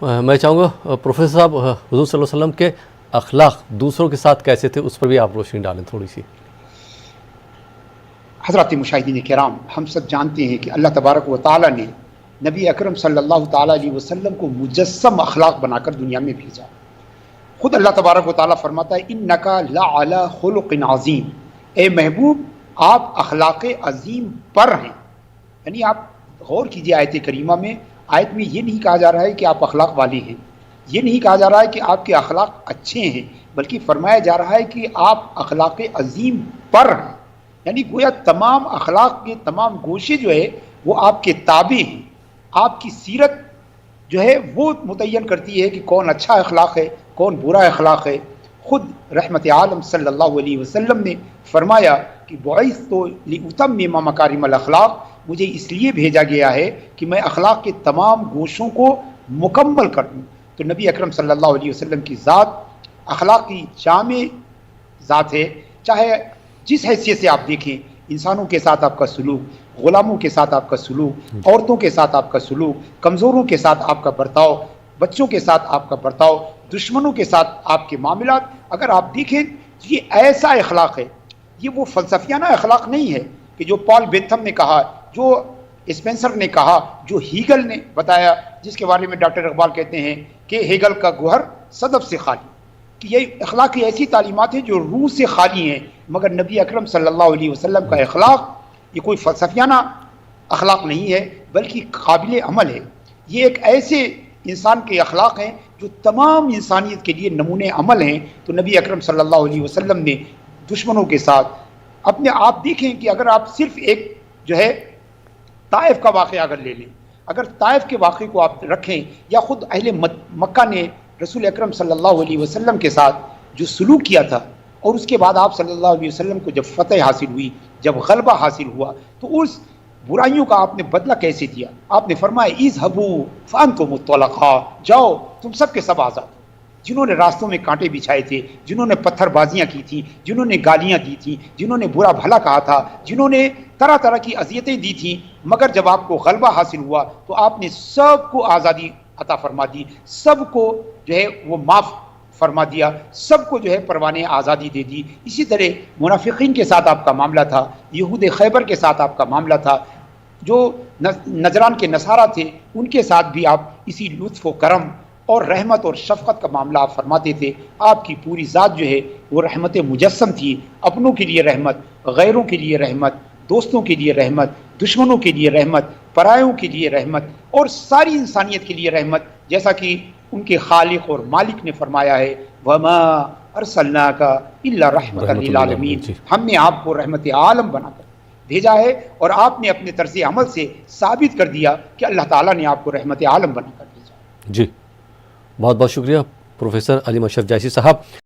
میں چاہوں گا پروفیسر صاحب، حضور صلی اللہ علیہ وسلم کے اخلاق دوسروں کے ساتھ کیسے تھے، اس پر بھی آپ روشنی ڈالیں تھوڑی سی۔ حضرات مشاہدین کرام، ہم سب جانتے ہیں کہ اللہ تبارک و تعالیٰ نے نبی اکرم صلی اللہ تعالیٰ علیہ وسلم کو مجسم اخلاق بنا کر دنیا میں بھیجا۔ خود اللہ تبارک و تعالیٰ فرماتا ہے انکا لعلی خلق عظیم، اے محبوب آپ اخلاق عظیم پر ہیں۔ یعنی آپ غور کیجئے آیت کریمہ میں، آیت میں یہ نہیں کہا جا رہا ہے کہ آپ اخلاق والے ہیں، یہ نہیں کہا جا رہا ہے کہ آپ کے اخلاق اچھے ہیں، بلکہ فرمایا جا رہا ہے کہ آپ اخلاق عظیم پر ہیں۔ یعنی گویا تمام اخلاق کے تمام گوشے جو ہے وہ آپ کے تابع ہیں۔ آپ کی سیرت جو ہے وہ متعین کرتی ہے کہ کون اچھا اخلاق ہے، کون برا اخلاق ہے۔ خود رحمت عالم صلی اللہ علیہ وسلم نے فرمایا کہ بعثت لأتمم مکارم الاخلاق، مجھے اس لیے بھیجا گیا ہے کہ میں اخلاق کے تمام گوشوں کو مکمل کر دوں۔ تو نبی اکرم صلی اللہ علیہ وسلم کی ذات اخلاق کی جامع ذات ہے، چاہے جس حیثیت سے آپ دیکھیں، انسانوں کے ساتھ آپ کا سلوک، غلاموں کے ساتھ آپ کا سلوک، عورتوں کے ساتھ آپ کا سلوک، کمزوروں کے ساتھ آپ کا برتاؤ، بچوں کے ساتھ آپ کا برتاؤ، دشمنوں کے ساتھ آپ کے معاملات، اگر آپ دیکھیں یہ ایسا اخلاق ہے، یہ وہ فلسفیانہ اخلاق نہیں ہے کہ جو پال بینتھم نے کہا، جو اسپینسر نے کہا، جو ہیگل نے بتایا، جس کے بارے میں ڈاکٹر اقبال کہتے ہیں کہ ہیگل کا گوہر صدف سے خالی، کہ یہ اخلاق کی ایسی تعلیمات ہیں جو روح سے خالی ہیں، مگر نبی اکرم صلی اللہ علیہ وسلم کا اخلاق یہ کوئی فلسفیانہ اخلاق نہیں ہے بلکہ قابل عمل ہے۔ یہ ایک ایسے انسان کے اخلاق ہیں جو تمام انسانیت کے لیے نمونے عمل ہیں۔ تو نبی اکرم صلی اللہ علیہ وسلم نے دشمنوں کے ساتھ اپنے آپ دیکھیں کہ اگر آپ صرف ایک جو ہے طائف کا واقعہ اگر لے لیں، اگر طائف کے واقعے کو آپ رکھیں، یا خود اہل مکہ نے رسول اکرم صلی اللہ علیہ وسلم کے ساتھ جو سلوک کیا تھا، اور اس کے بعد آپ صلی اللہ علیہ وسلم کو جب فتح حاصل ہوئی، جب غلبہ حاصل ہوا، تو اس برائیوں کا آپ نے بدلہ کیسے دیا؟ آپ نے فرمایا اذهبوا فانتم الطلقاء، جاؤ تم سب کے سب آزاد ہو۔ جنہوں نے راستوں میں کانٹے بچھائے تھے، جنہوں نے پتھر بازیاں کی تھیں، جنہوں نے گالیاں دی تھیں، جنہوں نے برا بھلا کہا تھا، جنہوں نے طرح طرح کی اذیتیں دی تھیں، مگر جب آپ کو غلبہ حاصل ہوا تو آپ نے سب کو آزادی عطا فرما دی، سب کو جو ہے وہ معاف فرما دیا، سب کو جو ہے پروانے آزادی دے دی۔ اسی طرح منافقین کے ساتھ آپ کا معاملہ تھا، یہود خیبر کے ساتھ آپ کا معاملہ تھا، جو نجران کے نصارہ تھے ان کے ساتھ بھی آپ اسی لطف و کرم اور رحمت اور شفقت کا معاملہ آپ فرماتے تھے۔ آپ کی پوری ذات جو ہے وہ رحمت مجسم تھی، اپنوں کے لیے رحمت، غیروں کے لیے رحمت، دوستوں کے لیے رحمت، دشمنوں کے لیے رحمت، پرایوں کے لیے رحمت، اور ساری انسانیت کے لیے رحمت، جیسا کہ ان کے خالق اور مالک نے فرمایا ہے وَمَا أَرْسَلْنَاكَ إِلَّا رَحْمَةً لِلْعَالَمِينَ، ہم نے آپ کو رحمت عالم بنا کر بھیجا ہے، اور آپ نے اپنے طرز عمل سے ثابت کر دیا کہ اللہ تعالیٰ نے آپ کو رحمت عالم بنا کر بھیجا۔ جی، بہت بہت شکریہ پروفیسر علیم اشرف جیسی صاحب۔